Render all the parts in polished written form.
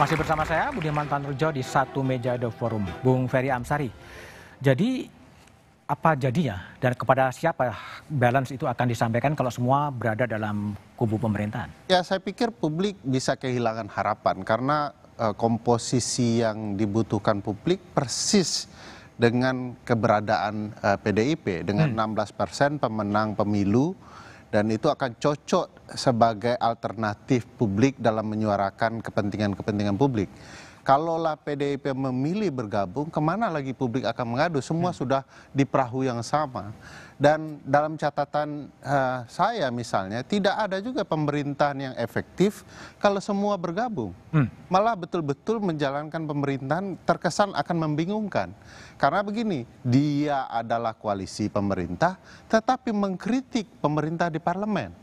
Masih bersama saya Budiman Tanrujo di Satu Meja The Forum, Bung Ferry Amsari. Jadi apa jadinya dan kepada siapa balance itu akan disampaikan kalau semua berada dalam kubu pemerintahan? Ya, saya pikir publik bisa kehilangan harapan karena komposisi yang dibutuhkan publik persis dengan keberadaan PDIP dengan 16% pemenang pemilu, dan itu akan cocok sebagai alternatif publik dalam menyuarakan kepentingan-kepentingan publik. Kalaulah PDIP memilih bergabung, kemana lagi publik akan mengadu? Semua sudah di perahu yang sama. Dan dalam catatan saya misalnya, tidak ada juga pemerintahan yang efektif kalau semua bergabung. Malah betul-betul menjalankan pemerintahan terkesan akan membingungkan. Karena begini, dia adalah koalisi pemerintah, tetapi mengkritik pemerintah di parlemen.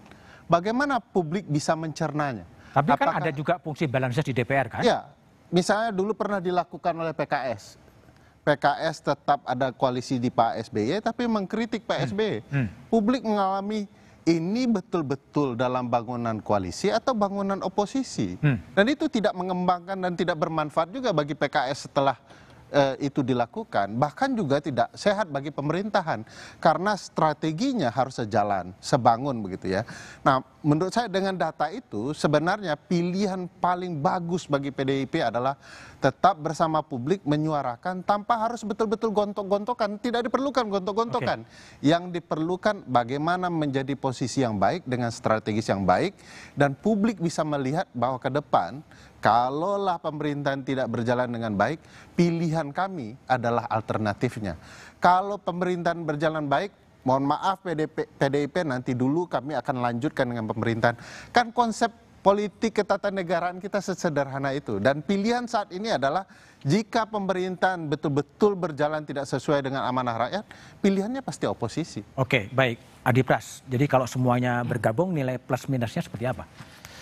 Bagaimana publik bisa mencernanya? Tapi kan ada juga fungsi balance di DPR kan? Ya. Misalnya dulu pernah dilakukan oleh PKS. PKS tetap ada koalisi di Pak SBY tapi mengkritik Pak SBY. Publik mengalami ini betul-betul dalam bangunan koalisi atau bangunan oposisi. Dan itu tidak mengembangkan dan tidak bermanfaat juga bagi PKS setelah itu dilakukan. Bahkan juga tidak sehat bagi pemerintahan. Karena strateginya harus sejalan, sebangun begitu ya. Nah, menurut saya dengan data itu sebenarnya pilihan paling bagus bagi PDIP adalah tetap bersama publik menyuarakan tanpa harus betul-betul gontok-gontokan. Tidak diperlukan gontok-gontokan. Yang diperlukan bagaimana menjadi posisi yang baik dengan strategis yang baik. Dan publik bisa melihat bahwa ke depan kalaulah pemerintahan tidak berjalan dengan baik, pilihan kami adalah alternatifnya. Kalau pemerintahan berjalan baik, mohon maaf PDIP nanti dulu kami akan lanjutkan dengan pemerintahan. Kan konsep politik ketatanegaraan kita sesederhana itu. Dan pilihan saat ini adalah jika pemerintahan betul-betul berjalan tidak sesuai dengan amanah rakyat, pilihannya pasti oposisi. Oke, baik. Adi Pras, jadi kalau semuanya bergabung nilai plus minusnya seperti apa?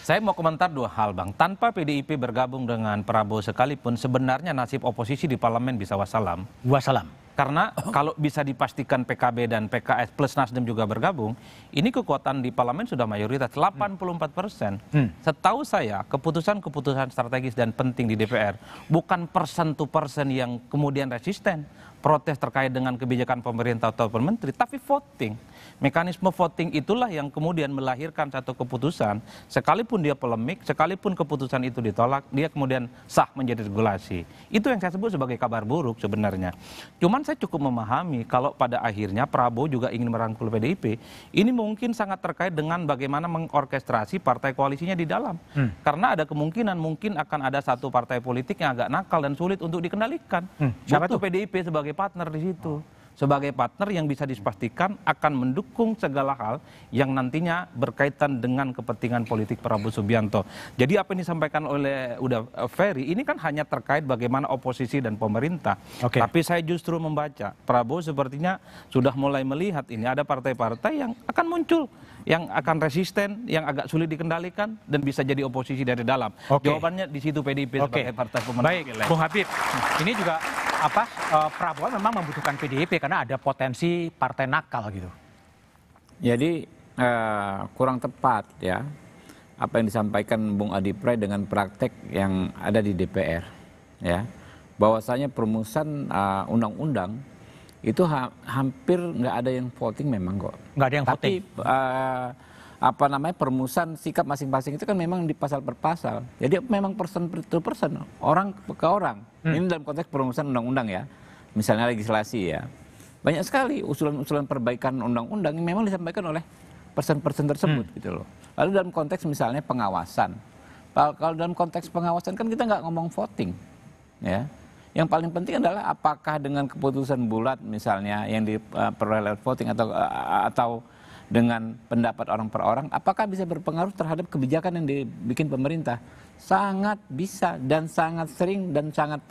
Saya mau komentar dua hal, Bang. Tanpa PDIP bergabung dengan Prabowo sekalipun, sebenarnya nasib oposisi di parlemen bisa wassalam. Wassalam. Karena kalau bisa dipastikan PKB dan PKS plus Nasdem juga bergabung, ini kekuatan di parlemen sudah mayoritas 84%. Setahu saya, keputusan-keputusan strategis dan penting di DPR bukan persen to persen yang kemudian resisten protes terkait dengan kebijakan pemerintah ataupun menteri, tapi voting. Mekanisme voting itulah yang kemudian melahirkan satu keputusan, sekalipun dia polemik, sekalipun keputusan itu ditolak, dia kemudian sah menjadi regulasi. Itu yang saya sebut sebagai kabar buruk sebenarnya. Cuman saya cukup memahami kalau pada akhirnya Prabowo juga ingin merangkul PDIP, ini mungkin sangat terkait dengan bagaimana mengorkestrasi partai koalisinya di dalam. Karena ada kemungkinan mungkin akan ada satu partai politik yang agak nakal dan sulit untuk dikendalikan. Siapa Butuh tuh? PDIP sebagai partner di situ. Sebagai partner yang bisa dipastikan akan mendukung segala hal yang nantinya berkaitan dengan kepentingan politik Prabowo Subianto. Jadi apa yang disampaikan oleh Ferry ini kan hanya terkait bagaimana oposisi dan pemerintah. Tapi saya justru membaca Prabowo sepertinya sudah mulai melihat ini ada partai-partai yang akan muncul, yang akan resisten, yang agak sulit dikendalikan dan bisa jadi oposisi dari dalam. Jawabannya di situ PDIP sebagai partai pemenang. Baik, Bung Habib, ini juga Prabowo memang membutuhkan PDIP karena ada potensi partai nakal gitu. Jadi kurang tepat ya apa yang disampaikan Bung Adi Pray dengan praktek yang ada di DPR ya, bahwasanya perumusan undang-undang itu hampir nggak ada yang voting memang kok. Nggak ada yang voting. Tapi perumusan sikap masing-masing itu kan memang di pasal per pasal. Jadi memang person to person, orang ke orang. Ini dalam konteks perumusan undang-undang ya. Misalnya legislasi ya. Banyak sekali usulan-usulan perbaikan undang-undang yang memang disampaikan oleh person-person tersebut gitu loh. Lalu dalam konteks misalnya pengawasan. Kalau dalam konteks pengawasan kan kita nggak ngomong voting ya. Yang paling penting adalah apakah dengan keputusan bulat misalnya yang diperoleh lewat voting atau dengan pendapat orang per orang, apakah bisa berpengaruh terhadap kebijakan yang dibikin pemerintah? Sangat bisa dan sangat sering dan sangat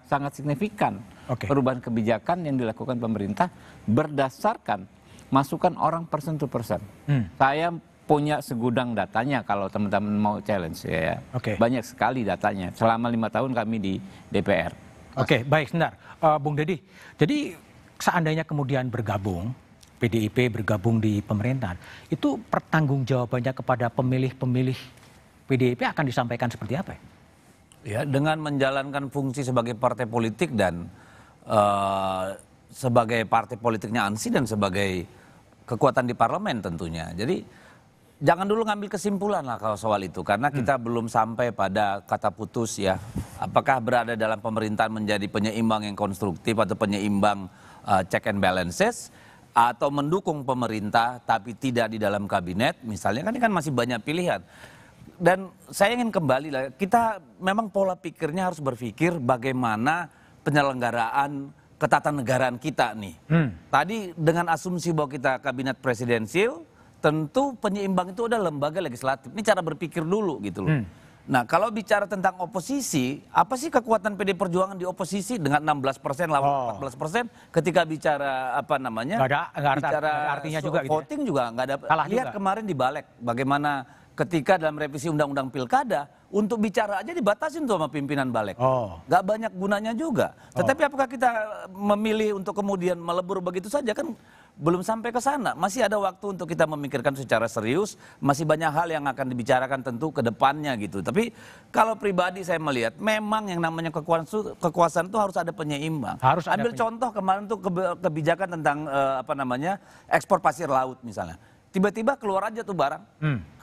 sangat signifikan perubahan kebijakan yang dilakukan pemerintah berdasarkan masukan orang person to person. Saya punya segudang datanya kalau teman-teman mau challenge ya. Banyak sekali datanya. Selama 5 tahun kami di DPR. Baik, sebentar. Bung Deddy, jadi seandainya kemudian bergabung, PDIP bergabung di pemerintahan, itu pertanggungjawabannya kepada pemilih-pemilih PDIP akan disampaikan seperti apa? Ya, dengan menjalankan fungsi sebagai partai politik dan sebagai partai politiknya ANSI dan sebagai kekuatan di parlemen tentunya. Jadi jangan dulu ngambil kesimpulan lah kalau soal itu, karena kita belum sampai pada kata putus ya. Apakah berada dalam pemerintahan menjadi penyeimbang yang konstruktif atau penyeimbang check and balances, atau mendukung pemerintah tapi tidak di dalam kabinet misalnya, kan ini kan masih banyak pilihan. Dan saya ingin kembali lah, kita memang pola pikirnya harus berpikir bagaimana penyelenggaraan ketatanegaraan kita nih. Tadi dengan asumsi bahwa kita kabinet presidensil, tentu penyeimbang itu adalah lembaga legislatif. Ini cara berpikir dulu gitu loh. Nah, kalau bicara tentang oposisi, apa sih kekuatan PD Perjuangan di oposisi dengan 16%, lawan 14%, ketika bicara apa namanya? Nggak ada bicara artinya juga gitu ya? voting juga nggak ada. Kalah Lihat juga. kemarin di Balek bagaimana ketika dalam revisi Undang-Undang Pilkada untuk bicara aja dibatasin tuh sama pimpinan Balek. Nggak banyak gunanya juga. Tetapi apakah kita memilih untuk kemudian melebur begitu saja, kan belum sampai ke sana. Masih ada waktu untuk kita memikirkan secara serius. Masih banyak hal yang akan dibicarakan tentu ke depannya gitu. Tapi kalau pribadi saya melihat memang yang namanya kekuasaan itu harus ada penyeimbang. Ambil contoh kemarin tuh kebijakan tentang apa namanya ekspor pasir laut misalnya. Tiba-tiba keluar aja tuh barang.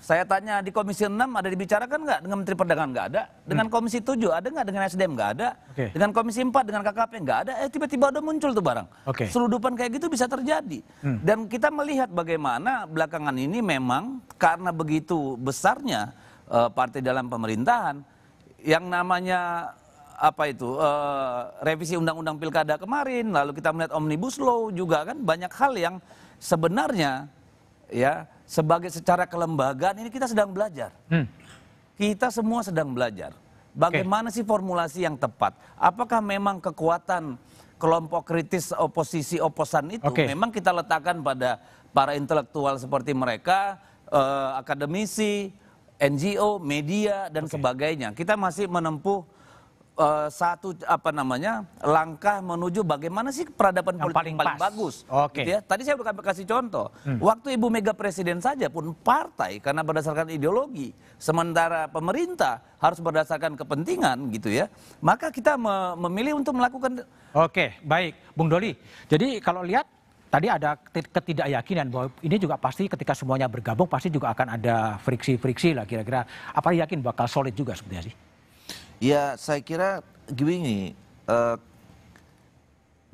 Saya tanya di Komisi 6 ada dibicarakan nggak dengan Menteri Perdagangan? Nggak ada. Dengan Komisi 7 ada nggak? Dengan SDM nggak ada. Dengan Komisi 4 dengan KKP nggak ada. Tiba-tiba udah muncul tuh barang. Seludupan kayak gitu bisa terjadi. Dan kita melihat bagaimana belakangan ini memang karena begitu besarnya partai dalam pemerintahan, yang namanya apa itu revisi Undang-Undang Pilkada kemarin, lalu kita melihat Omnibus Law juga kan, banyak hal yang sebenarnya ya sebagai secara kelembagaan ini kita sedang belajar. Kita semua sedang belajar. Bagaimana sih formulasi yang tepat? Apakah memang kekuatan kelompok kritis oposisi oposan itu memang kita letakkan pada para intelektual seperti mereka, akademisi, NGO, media dan sebagainya. Kita masih menempuh satu apa namanya langkah menuju bagaimana sih peradaban politik paling bagus. Gitu ya. Tadi saya udah kasih contoh. Waktu Ibu Mega presiden saja pun partai karena berdasarkan ideologi, sementara pemerintah harus berdasarkan kepentingan gitu ya. Maka kita memilih untuk melakukan. Oke, baik, Bung Doli. Jadi kalau lihat tadi ada ketidakyakinan bahwa ini juga pasti ketika semuanya bergabung pasti juga akan ada friksi-friksi lah kira-kira. Apa yakin bakal solid juga sebenarnya sih? Ya saya kira gini,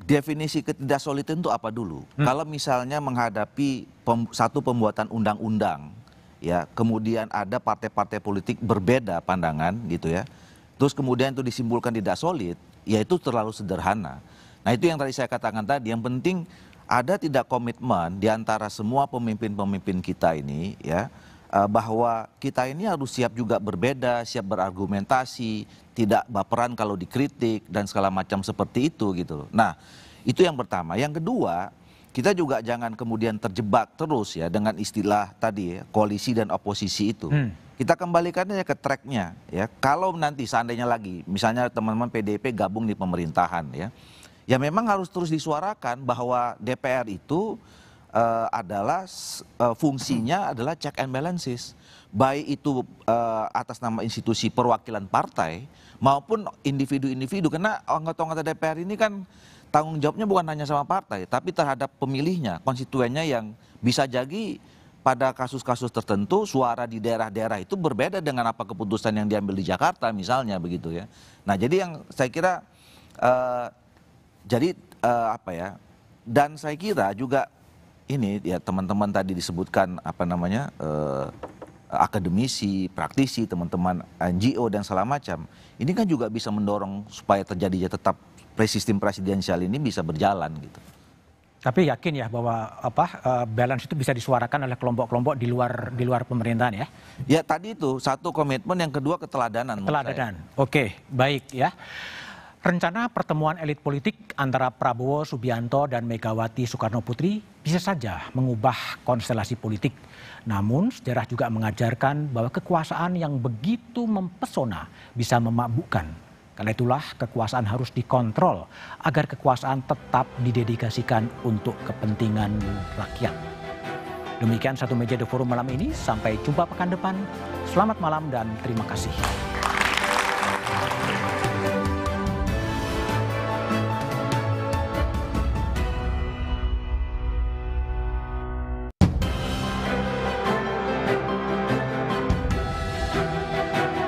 definisi ketidaksolidan itu apa dulu? Kalau misalnya menghadapi satu pembuatan undang-undang, ya kemudian ada partai-partai politik berbeda pandangan gitu ya, terus kemudian itu disimpulkan tidak solid, ya itu terlalu sederhana. Nah itu yang tadi saya katakan tadi, yang penting ada tidak komitmen di antara semua pemimpin-pemimpin kita ini ya, bahwa kita ini harus siap juga berbeda, siap berargumentasi, tidak baperan kalau dikritik dan segala macam seperti itu gitu. Nah, itu yang pertama. Yang kedua, kita juga jangan kemudian terjebak terus ya dengan istilah tadi ya, koalisi dan oposisi itu. Kita kembalikan aja ke tracknya ya. Kalau nanti seandainya lagi, misalnya teman-teman PDIP gabung di pemerintahan ya, ya memang harus terus disuarakan bahwa DPR itu adalah fungsinya adalah check and balances, baik itu atas nama institusi perwakilan partai maupun individu-individu, karena anggota-anggota DPR ini kan tanggung jawabnya bukan hanya sama partai tapi terhadap pemilihnya, konstituennya, yang bisa jadi pada kasus-kasus tertentu suara di daerah-daerah itu berbeda dengan apa keputusan yang diambil di Jakarta misalnya begitu ya. Nah jadi yang saya kira apa ya, dan saya kira juga ini ya teman-teman tadi disebutkan apa namanya akademisi, praktisi, teman-teman NGO dan segala macam. Ini kan juga bisa mendorong supaya terjadinya tetap sistem presidensial ini bisa berjalan gitu. Tapi yakin ya bahwa balance itu bisa disuarakan oleh kelompok-kelompok di luar pemerintahan ya? Ya tadi itu satu komitmen, yang kedua keteladanan. Keteladanan. Oke, baik ya. Rencana pertemuan elit politik antara Prabowo Subianto dan Megawati Soekarno Putri bisa saja mengubah konstelasi politik. Namun sejarah juga mengajarkan bahwa kekuasaan yang begitu mempesona bisa memabukkan. Karena itulah kekuasaan harus dikontrol agar kekuasaan tetap didedikasikan untuk kepentingan rakyat. Demikian Satu Meja The Forum malam ini. Sampai jumpa pekan depan. Selamat malam dan terima kasih.